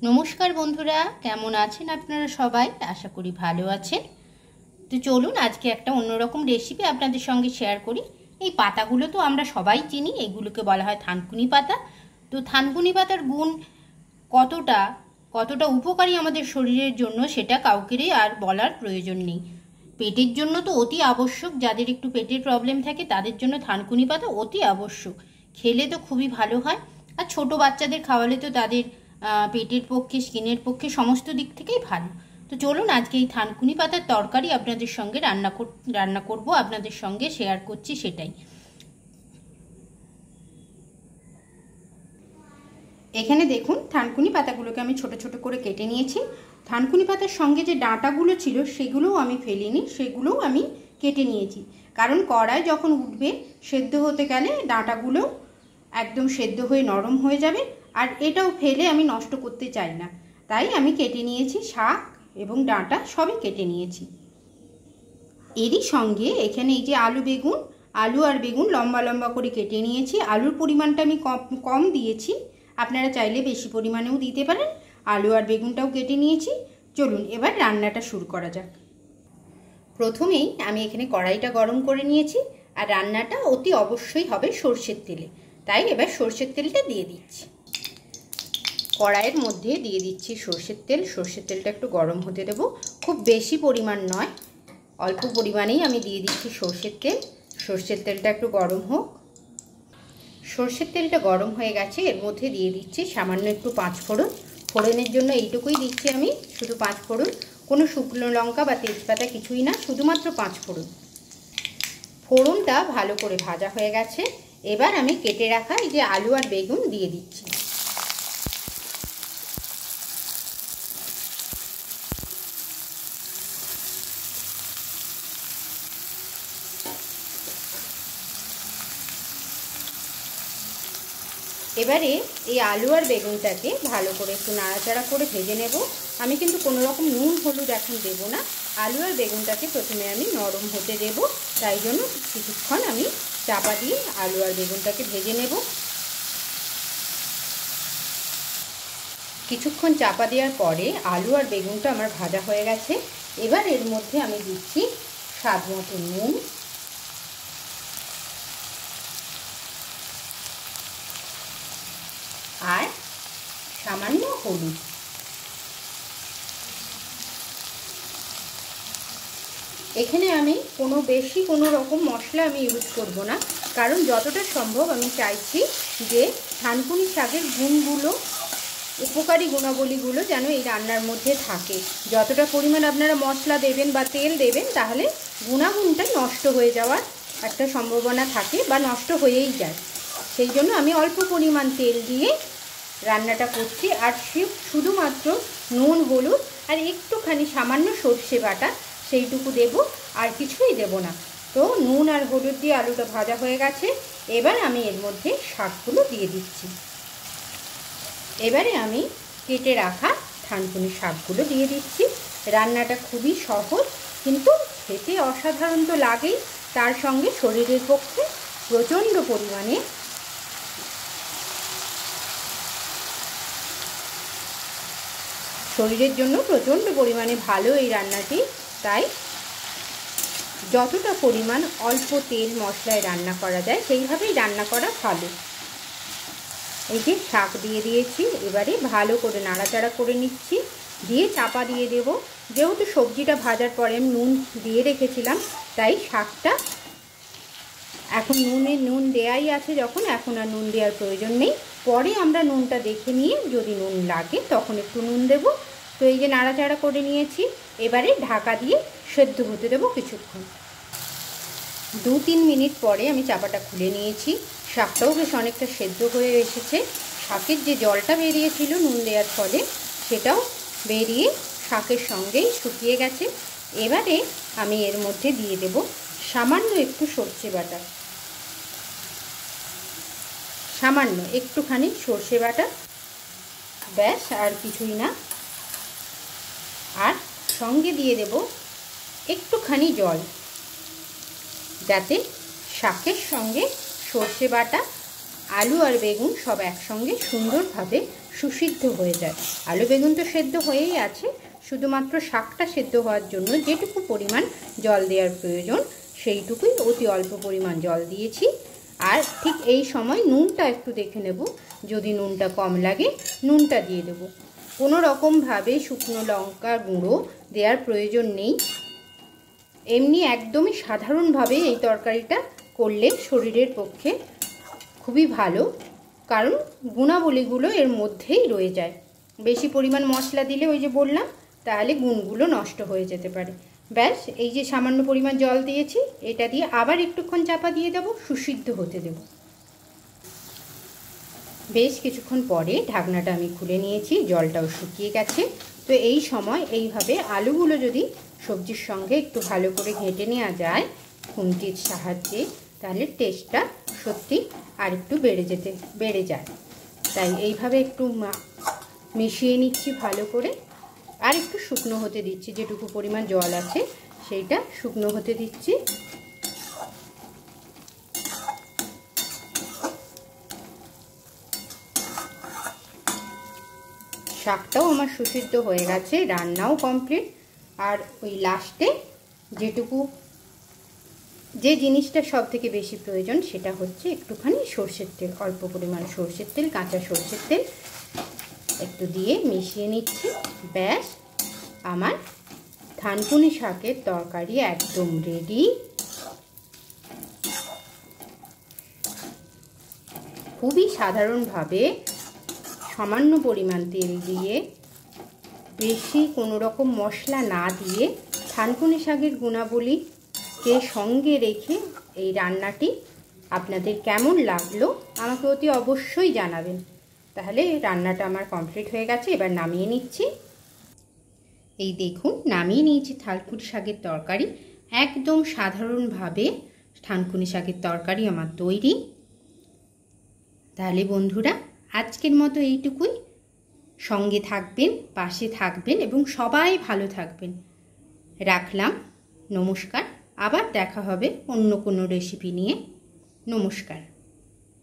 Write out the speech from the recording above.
নমস্কার বন্ধুরা, কেমন আছেন আপনারা সবাই? আশা করি ভালো আছেন। তো চলুন আজকে একটা অন্যরকম রেসিপি আপনাদের সঙ্গে শেয়ার করি। এই পাতাগুলো তো আমরা সবাই চিনি, এগুলোকে বলা হয় থানকুনি পাতা। তো থানকুনি পাতার গুণ কতটা কতটা উপকারী আমাদের শরীরের জন্য সেটা কাউকেই আর বলার প্রয়োজন নেই। পেটের জন্য তো অতি আবশ্যক, যাদের একটু পেটের প্রবলেম থাকে তাদের জন্য থানকুনি পাতা অতি আবশ্যক। খেলে তো খুবই ভালো হয়, আর ছোট বাচ্চাদের খাওয়ালে তো তাদের পেটের পক্ষে, স্কিনের পক্ষে সমস্ত দিক থেকেই ভালো। তো চলুন আজকে এই থানকুনি পাতার তরকারি আপনাদের সঙ্গে রান্না করব, আপনাদের সঙ্গে শেয়ার করছি সেটাই। এখানে দেখুন, থানকুনি পাতাগুলোকে আমি ছোট ছোট করে কেটে নিয়েছি। থানকুনি পাতার সঙ্গে যে ডাঁটাগুলো ছিল সেগুলোও আমি ফেলিনি, সেগুলোও আমি কেটে নিয়েছি। কারণ কড়াই যখন উঠবে, সেদ্ধ হতে গেলে ডাঁটাগুলো একদম সেদ্ধ হয়ে নরম হয়ে যাবে, আর এটাও ফেলে আমি নষ্ট করতে চাই না, তাই আমি কেটে নিয়েছি। শাক এবং ডাঁটা সবই কেটে নিয়েছি। এরই সঙ্গে এখানে এই যে আলু আর বেগুন লম্বা লম্বা করে কেটে নিয়েছি। আলুর পরিমাণটা আমি কম দিয়েছি, আপনারা চাইলে বেশি পরিমাণেও দিতে পারেন। আলু আর বেগুনটাও কেটে নিয়েছি। চলুন এবার রান্নাটা শুরু করা যাক। প্রথমেই আমি এখানে কড়াইটা গরম করে নিয়েছি, আর রান্নাটা অতি অবশ্যই হবে সর্ষের তেলে, তাই এবার সর্ষের তেলটা দিয়ে দিচ্ছি। কড়াইয়ের মধ্যে দিয়ে দিচ্ছি সর্ষের তেল। সর্ষের তেলটা একটু গরম হতে দেবো, খুব বেশি পরিমাণ নয়, অল্প পরিমাণেই আমি দিয়ে দিচ্ছি সর্ষের তেল। সর্ষের তেলটা একটু গরম হোক। সর্ষের তেলটা গরম হয়ে গেছে, এর মধ্যে দিয়ে দিচ্ছি সামান্য একটু পাঁচফোড়ন। ফোড়নের জন্য এইটুকুই দিচ্ছি আমি, শুধু পাঁচফোড়ন, কোনো শুকনো লঙ্কা বা তেজপাতা কিছুই না, শুধুমাত্র পাঁচফোড়ন। ফোড়নটা ভালো করে ভাজা হয়ে গেছে, এবার আমি কেটে রাখা এই যে আলু আর বেগুন দিয়ে দিচ্ছি। এবারে এই আলু আর বেগুনটাকে ভালো করে একটু নাড়াচাড়া করে ভেজে নেব। আমি কিন্তু কোনো রকম নুন হলুদ এখন দেবো না। আলু আর বেগুনটাকে প্রথমে আমি নরম হতে দেব, তাই জন্য কিছুক্ষণ আমি চাপা দিয়ে আলু আর বেগুনটাকে ভেজে নেব। কিছুক্ষণ চাপা দেওয়ার পরে আলু আর বেগুনটা আমার ভাজা হয়ে গেছে। এবার এর মধ্যে আমি দিচ্ছি স্বাদ মতো নুন, আর সামান্য হলুদ। এখানে আমি কোনো রকম মশলা আমি ইউজ করব না, কারণ যতটা সম্ভব আমি চাইছি যে থানকুনি শাকের গুণগুলো, উপকারী গুণাবলীগুলো যেন এই রান্নার মধ্যে থাকে। যতটা পরিমাণ আপনারা মশলা দেবেন বা তেল দেবেন, তাহলে গুণাগুণটা নষ্ট হয়ে যাওয়ার একটা সম্ভাবনা থাকে বা নষ্ট হয়েই যায়। সেই জন্য আমি অল্প পরিমাণ তেল দিয়ে রান্নাটা করছি, আর শুধুমাত্র নুন হলুদ আর একটুখানি সামান্য সর্ষে বাটা সেইটুকু দেব, আর কিছুই দেব না। তো নুন আর হলুদ দিয়ে আলুটা ভাজা হয়ে গেছে, এবার আমি এর মধ্যে শাকগুলো দিয়ে দিচ্ছি। এবারে আমি কেটে রাখা থানকুনি শাকগুলো দিয়ে দিচ্ছি। রান্নাটা খুবই সহজ, কিন্তু খেতে অসাধারণ তো লাগেই, তার সঙ্গে শরীরের পক্ষে প্রচণ্ড পরিমাণে শরীরের জন্য প্রচণ্ড পরিমাণে ভালো এই রান্নাটি। তাই যতটা পরিমাণ অল্প তেল মশলায় রান্না করা যায় সেইভাবেই রান্না করা ভালো। এই যে শাক দিয়ে দিয়েছি, এবারে ভালো করে নাড়াচাড়া করে নিচ্ছি, দিয়ে চাপা দিয়ে দেব। যেহেতু সবজিটা ভাজার পরে আমি নুন দিয়ে রেখেছিলাম, তাই শাকটা এখন নুন দেয়াই আছে, যখন এখন আর নুন দেওয়ার প্রয়োজন নেই। পরে আমরা নুনটা দেখে নিয়ে যদি নুন লাগে তখন একটু নুন দেব। তো এই যে নাড়াচাড়া করে নিয়েছি, এবারে ঢাকা দিয়ে সেদ্ধ হতে দেবো কিছুক্ষণ। 2-3 মিনিট পরে আমি চাপাটা খুলে নিয়েছি। শাকটাও বেশ অনেকটা সেদ্ধ হয়ে এসেছে। শাকের যে জলটা বেরিয়েছিল নুন দেওয়ার ফলে, সেটাও বেরিয়ে শাকের সঙ্গেই শুকিয়ে গেছে। এবারে আমি এর মধ্যে দিয়ে দেব সামান্য একটু সর্ষে বাটা, সামান্য একটুখানি সর্ষে বাটা, ব্যাস আর কিছুই না। আর সঙ্গে দিয়ে দেব একটুখানি জল, যাতে শাকের সঙ্গে সর্ষে বাটা আলু আর বেগুন সব একসঙ্গে সুন্দরভাবে সুসিদ্ধ হয়ে যায়। আলু বেগুন তো সেদ্ধ হয়েই আছে, শুধুমাত্র শাকটা সেদ্ধ হওয়ার জন্য যেটুকু পরিমাণ জল দেওয়ার প্রয়োজন সেইটুকুই অতি অল্প পরিমাণ জল দিয়েছি। আর ঠিক এই সময় নুনটা একটু দেখে নেব, যদি নুনটা কম লাগে নুনটা দিয়ে দেব। কোনো রকমভাবে শুকনো লঙ্কা গুঁড়ো দেওয়ার প্রয়োজন নেই। এমনি একদমই সাধারণভাবে এই তরকারিটা করলে শরীরের পক্ষে খুবই ভালো, কারণ গুণাবলীগুলো এর মধ্যেই রয়ে যায়। বেশি পরিমাণ মশলা দিলে ওই যে বললাম তাহলে গুণগুলো নষ্ট হয়ে যেতে পারে। ব্যাস, এই যে সামান্য পরিমাণ জল দিয়েছি, এটা দিয়ে আবার একটুক্ষণ চাপা দিয়ে দেবো, সুসিদ্ধ হতে দেব। বেশ কিছুক্ষণ পরে ঢাকনাটা আমি খুলে নিয়েছি, জলটাও শুকিয়ে গেছে। তো এই সময় এইভাবে আলুগুলো যদি সবজির সঙ্গে একটু ভালো করে ঘেঁটে নেওয়া যায় খুন্তির সাহায্যে, তাহলে টেস্টটা সত্যি আর একটু বেড়ে যায়। তাই এইভাবে একটু মিশিয়ে নিচ্ছি ভালো করে, আর একটু শুকনো হতে দিচ্ছি, যেটুকু পরিমাণ জল আছে সেইটা শুকনো হতে দিচ্ছি। শাকটাও আমার সুসিদ্ধ হয়ে গেছে, রান্নাও কমপ্লিট। আর ওই লাস্টে যে জিনিসটা সব থেকে বেশি প্রয়োজন সেটা হচ্ছে একটুখানি সর্ষের তেল, অল্প পরিমাণ সর্ষের তেল, কাঁচা সর্ষের তেল একটু দিয়ে মিশিয়ে নিচ্ছি। ব্যাস, আমার থানকুনি শাকের তরকারি একদম রেডি। খুবই সাধারণভাবে সামান্য পরিমাণ তেল দিয়ে, বেশি কোনো রকম মশলা না দিয়ে, থানকুনি শাকের গুণাবলীকে সঙ্গে রেখে এই রান্নাটি আপনাদের কেমন লাগলো আমাকে অতি অবশ্যই জানাবেন। তাহলে রান্নাটা আমার কমপ্লিট হয়ে গেছে, এবার নামিয়ে নিচ্ছি। এই দেখুন, নামিয়ে নিয়েছি থানকুনি শাকের তরকারি। একদম সাধারণভাবে থানকুনি শাকের তরকারি আমার তৈরি। তাহলে বন্ধুরা, আজকের মতো এইটুকুই। সঙ্গে থাকবেন, পাশে থাকবেন এবং সবাই ভালো থাকবেন। রাখলাম, নমস্কার। আবার দেখা হবে অন্য কোনো রেসিপি নিয়ে। নমস্কার।